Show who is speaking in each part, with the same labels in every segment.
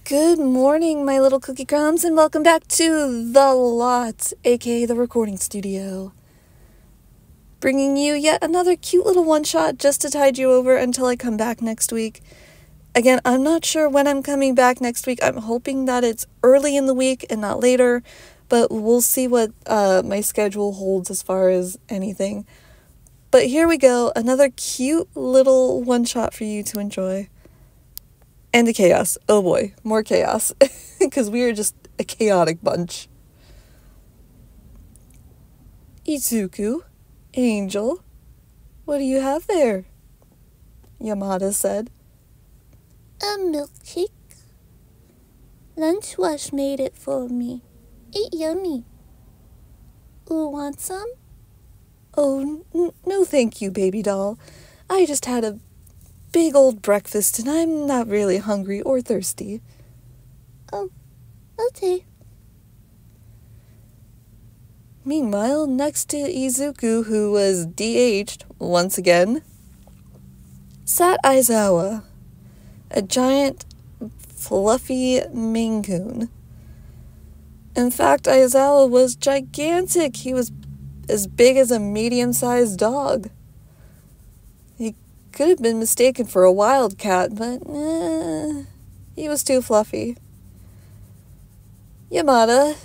Speaker 1: Good morning, my little cookie crumbs, and welcome back to The Lot, aka the recording studio. Bringing you yet another cute little one-shot just to tide you over until I come back next week. Again, I'm not sure when I'm coming back next week. I'm hoping that it's early in the week and not later, but we'll see what my schedule holds as far as anything. But here we go, another cute little one-shot for you to enjoy. And the chaos. Oh boy, more chaos. Because we are just a chaotic bunch. Izuku, Angel, what do you have there? Yamada said.
Speaker 2: A milkshake. Lunchwash made it for me. It's yummy. You want some?
Speaker 1: Oh, no thank you, baby doll. I just had a big old breakfast and I'm not really hungry or thirsty.
Speaker 2: Oh, okay.
Speaker 1: Meanwhile, next to Izuku, who was de-aged once again, sat Aizawa, a giant, fluffy Maine Coon. In fact, Aizawa was gigantic. He was as big as a medium-sized dog. He could have been mistaken for a wildcat, but he was too fluffy. Yamada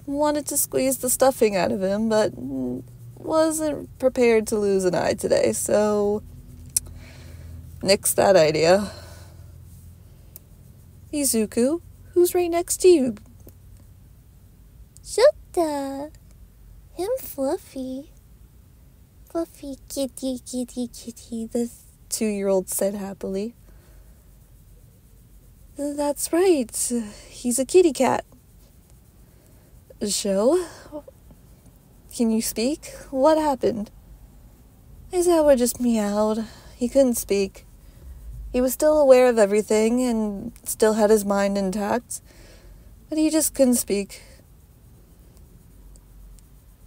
Speaker 1: wanted to squeeze the stuffing out of him, but wasn't prepared to lose an eye today, so nix that idea. Izuku, who's right next to you?
Speaker 2: Shota. Him fluffy. Fluffy kitty, kitty, kitty.
Speaker 1: The 2-year-old said happily. That's right. He's a kitty cat. Sho? Can you speak? What happened? Aizawa just meowed. He couldn't speak. He was still aware of everything and still had his mind intact, but he just couldn't speak.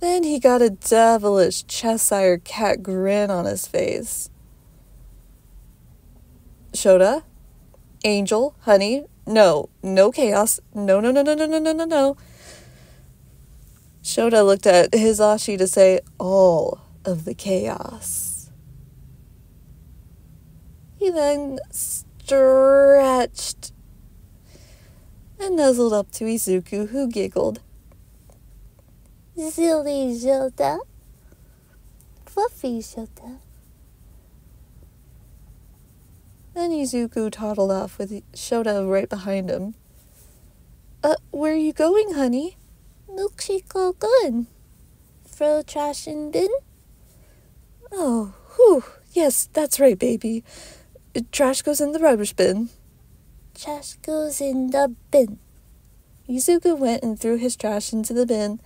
Speaker 1: Then he got a devilish Cheshire cat grin on his face. Shota? Angel? Honey? No chaos. No. Shota looked at Hisashi to say all of the chaos. He then stretched and nuzzled up to Izuku, who giggled.
Speaker 2: Silly Shota. Fluffy Shota.
Speaker 1: Then Izuku toddled off with Shota right behind him. Where are you going, honey?
Speaker 2: Milkshake all good. Throw trash in bin?
Speaker 1: Oh, whew. Yes, that's right, baby. Trash goes in the rubbish bin.
Speaker 2: Trash goes in the bin.
Speaker 1: Izuku went and threw his trash into the bin,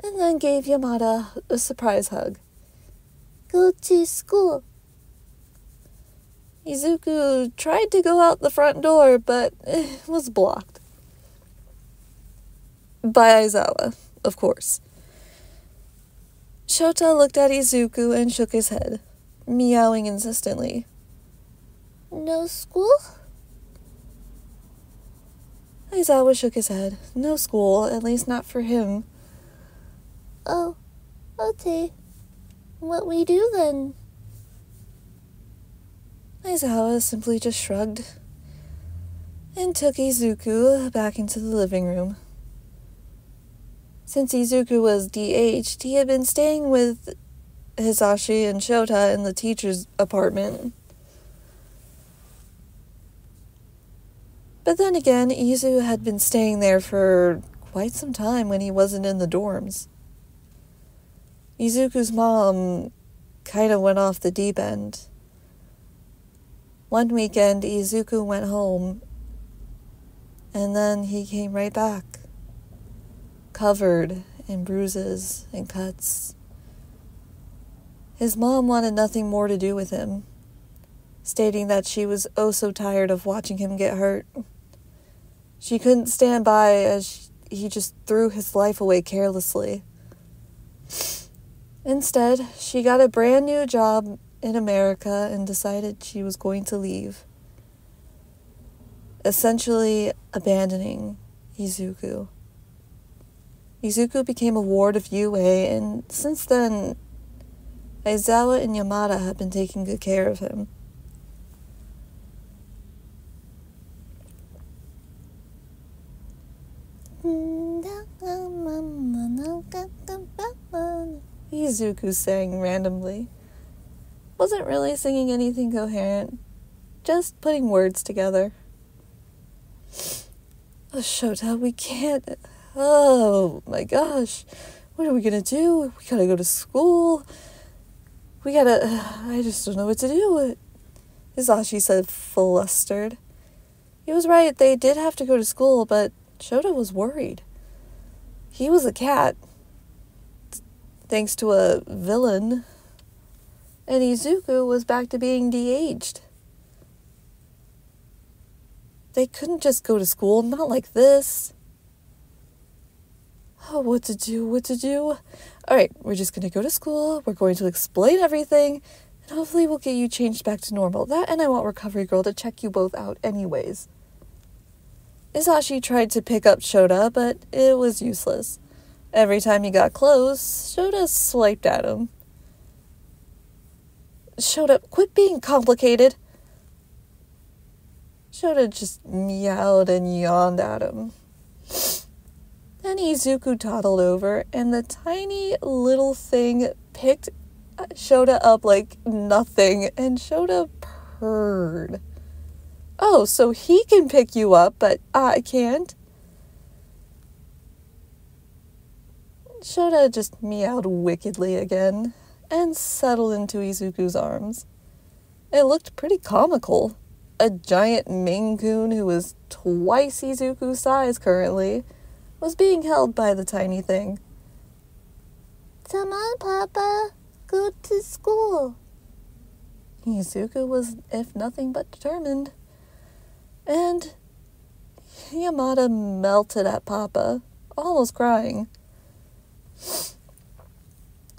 Speaker 1: and then gave Yamada a surprise hug.
Speaker 2: Go to school.
Speaker 1: Izuku tried to go out the front door, but was blocked. By Aizawa, of course. Shota looked at Izuku and shook his head, meowing insistently.
Speaker 2: No school?
Speaker 1: Aizawa shook his head. No school, at least not for him.
Speaker 2: Oh, okay. What we do then?
Speaker 1: Aizawa simply just shrugged and took Izuku back into the living room. Since Izuku was de-aged, he had been staying with Hisashi and Shota in the teacher's apartment. But then again, Izu had been staying there for quite some time when he wasn't in the dorms. Izuku's mom kind of went off the deep end. One weekend, Izuku went home, and then he came right back, covered in bruises and cuts. His mom wanted nothing more to do with him, stating that she was oh so tired of watching him get hurt. She couldn't stand by as he just threw his life away carelessly. Instead, she got a brand new job in America and decided she was going to leave. essentially abandoning Izuku. Izuku became a ward of UA, and since then, Aizawa and Yamada have been taking good care of him. Izuku sang randomly. Wasn't really singing anything coherent, just putting words together. Oh, Shota, we can't... Oh, my gosh. What are we gonna do? We gotta go to school. I just don't know what to do. Hisashi said, flustered. He was right, they did have to go to school, but Shota was worried. He was a cat, thanks to a villain, and Izuku was back to being de-aged. They couldn't just go to school, not like this. Oh, what to do? Alright, we're just gonna go to school, we're going to explain everything, and hopefully we'll get you changed back to normal. That, and I want Recovery Girl to check you both out anyways. Hisashi tried to pick up Shota, but it was useless. Every time he got close, Shota swiped at him. Shota, quit being complicated. Shota just meowed and yawned at him. Then Izuku toddled over, and the tiny little thing picked Shota up like nothing, and Shota purred. Oh, so he can pick you up, but I can't? Shota just meowed wickedly again, and settled into Izuku's arms. It looked pretty comical. A giant Maine Coon who was twice Izuku's size currently was being held by the tiny thing.
Speaker 2: Come on, Papa. Go to school.
Speaker 1: Izuku was, if nothing but determined. And Yamada melted at Papa, almost crying.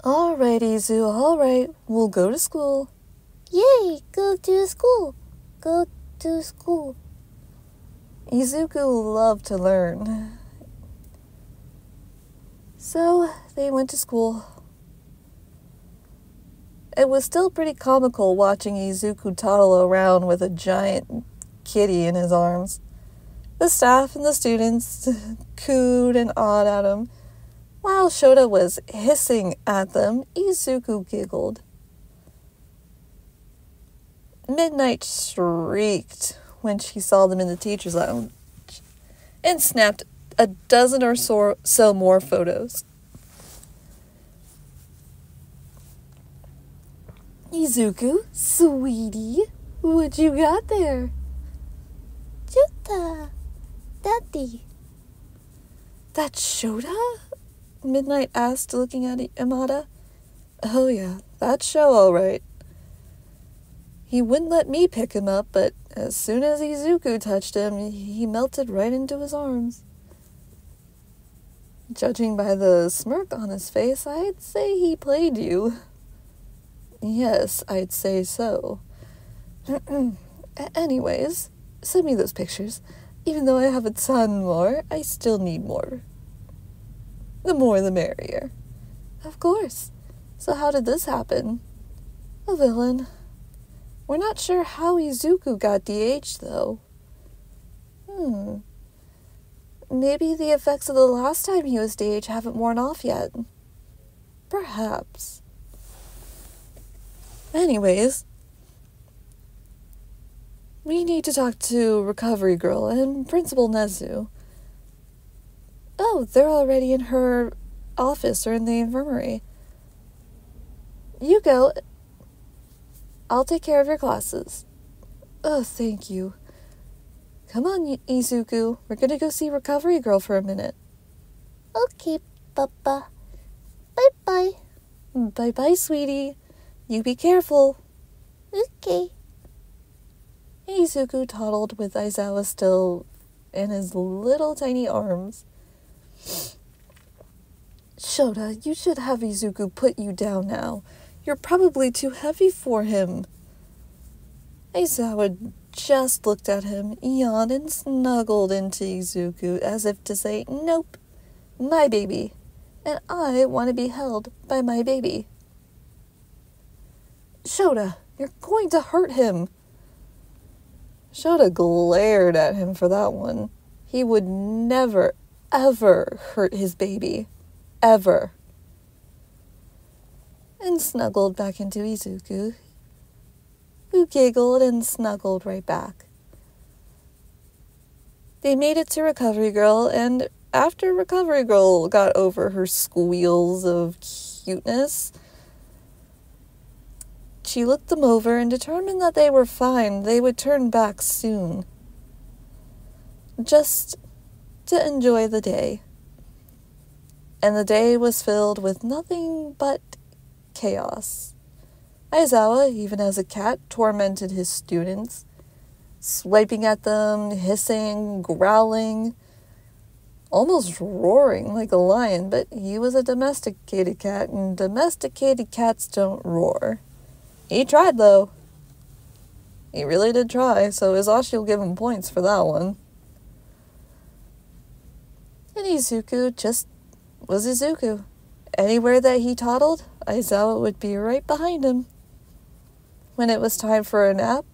Speaker 1: All right, Izu, all right. We'll go to school.
Speaker 2: Yay, go to school. Go to school.
Speaker 1: Izuku loved to learn. So, they went to school. It was still pretty comical watching Izuku toddle around with a giant kitty in his arms. The staff and the students cooed and awed at him. While Shota was hissing at them, Izuku giggled. Midnight shrieked when she saw them in the teacher's lounge and snapped a dozen or so more photos. Izuku, sweetie, what you got there?
Speaker 2: Shota, Daddy.
Speaker 1: That's Shota? Midnight asked, looking at Yamada. Oh yeah, that's Sho all right. He wouldn't let me pick him up, but as soon as Izuku touched him, he melted right into his arms. Judging by the smirk on his face, I'd say he played you. Yes, I'd say so. Anyways, send me those pictures. Even though I have a ton more, I still need more. The more the merrier. Of course. So how did this happen? A villain. We're not sure how Izuku got de-aged, though. Maybe the effects of the last time he was de-aged haven't worn off yet. Perhaps. Anyways, we need to talk to Recovery Girl and Principal Nezu. Oh, they're already in her office or in the infirmary. You go. I'll take care of your classes. Oh, thank you. Come on, Izuku. We're gonna go see Recovery Girl for a minute.
Speaker 2: Okay, Papa. Bye-bye.
Speaker 1: Bye-bye, sweetie. You be careful.
Speaker 2: Okay.
Speaker 1: Izuku toddled with Aizawa still in his little tiny arms. Shota, you should have Izuku put you down now. You're probably too heavy for him. Aizawa just looked at him, yawned, and snuggled into Izuku as if to say, "Nope, my baby, and I want to be held by my baby." "Shota, you're going to hurt him." Shota glared at him for that one. He would never, ever hurt his baby. Ever. And snuggled back into Izuku, who giggled and snuggled right back. They made it to Recovery Girl, and after Recovery Girl got over her squeals of cuteness, she looked them over and determined that they were fine. They would turn back soon, just to enjoy the day. And the day was filled with nothing but chaos. Aizawa, even as a cat, tormented his students, swiping at them, hissing, growling, almost roaring like a lion, but he was a domesticated cat, and domesticated cats don't roar. He tried, though. He really did try, so Izashi will give him points for that one. And Izuku just was Izuku. Anywhere that he toddled, Aizawa would be right behind him. When it was time for a nap,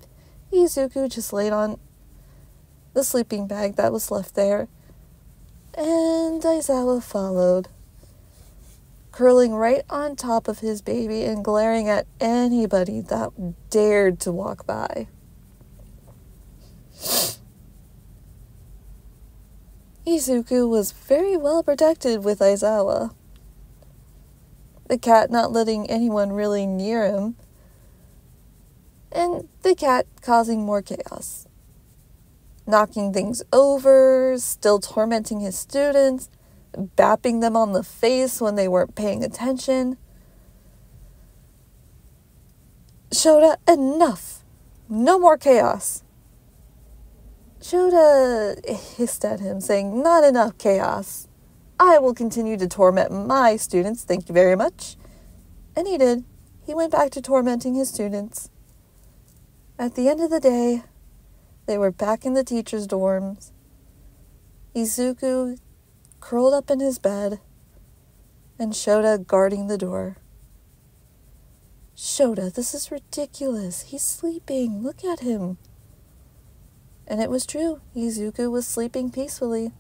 Speaker 1: Izuku just laid on the sleeping bag that was left there, and Aizawa followed, curling right on top of his baby and glaring at anybody that dared to walk by. Izuku was very well protected with Aizawa, the cat not letting anyone really near him, and the cat causing more chaos, knocking things over, still tormenting his students, bapping them on the face when they weren't paying attention. "Shota, enough! No more chaos!" Shota hissed at him, saying, "Not enough chaos. I will continue to torment my students, thank you very much." And he did. He went back to tormenting his students. At the end of the day, they were back in the teachers' dorms. Izuku curled up in his bed, and Shota guarding the door. "Shota, this is ridiculous. He's sleeping. Look at him." And it was true. Izuku was sleeping peacefully,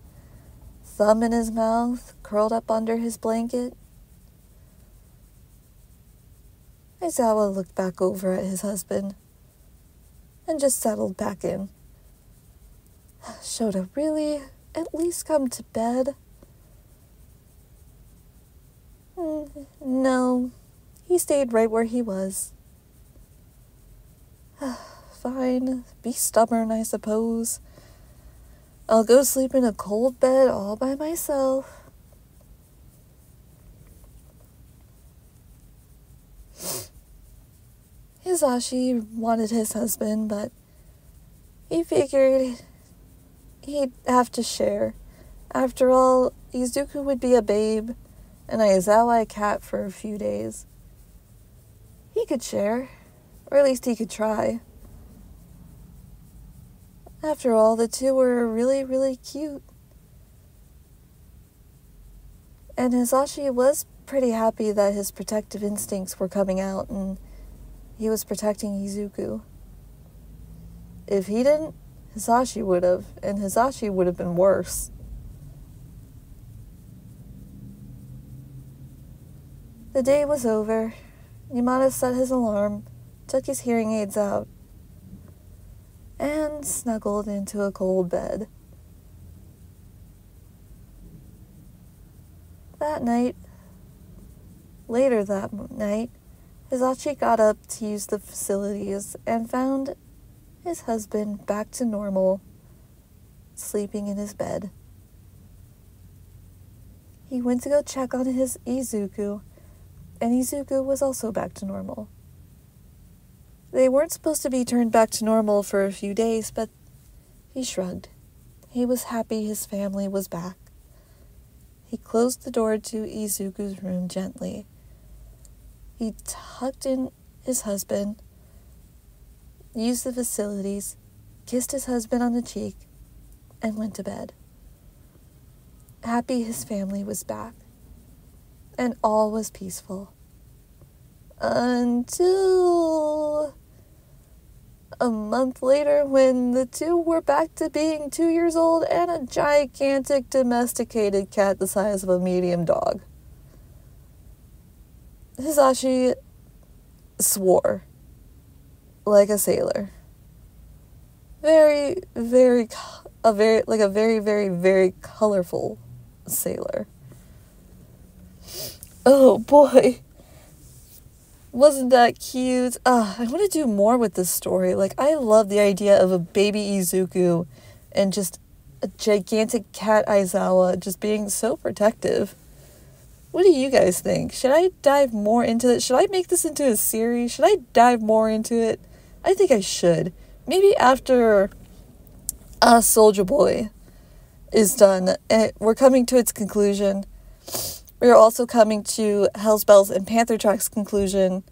Speaker 1: thumb in his mouth, curled up under his blanket. Aizawa looked back over at his husband and just settled back in. "Shota, really? At least come to bed?" No, he stayed right where he was. "Fine, be stubborn, I suppose. I'll go sleep in a cold bed all by myself." Hisashi wanted his husband, but he figured he'd have to share. After all, Izuku would be a babe, and Aizawa a cat for a few days. He could share, or at least he could try. After all, the two were really, really cute. And Hisashi was pretty happy that his protective instincts were coming out and he was protecting Izuku. If he didn't, Hisashi would have, and Hisashi would have been worse. The day was over. Yamada set his alarm, took his hearing aids out, and snuggled into a cold bed. Later that night, Hisashi got up to use the facilities and found his husband back to normal, sleeping in his bed. He went to go check on his Izuku, and Izuku was also back to normal. They weren't supposed to be turned back to normal for a few days, but he shrugged. He was happy his family was back. He closed the door to Izuku's room gently. He tucked in his husband, used the facilities, kissed his husband on the cheek, and went to bed. Happy his family was back, and all was peaceful. Until a month later, when the two were back to being 2 years old and a gigantic domesticated cat the size of a medium dog. Hisashi swore like a sailor. Very, very colorful sailor. Oh boy. Wasn't that cute? I want to do more with this story. Like, I love the idea of a baby Izuku and just a gigantic cat Izawa just being so protective. What do you guys think? Should I dive more into it? Should I make this into a series? Should I dive more into it? I think I should. Maybe after Soldier Boy is done, we're coming to its conclusion. We're also coming to Hell's Bells and Panther Track's conclusion.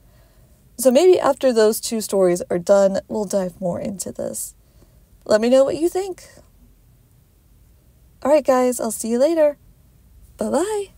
Speaker 1: So maybe after those two stories are done, we'll dive more into this. Let me know what you think. Alright guys, I'll see you later. Bye-bye.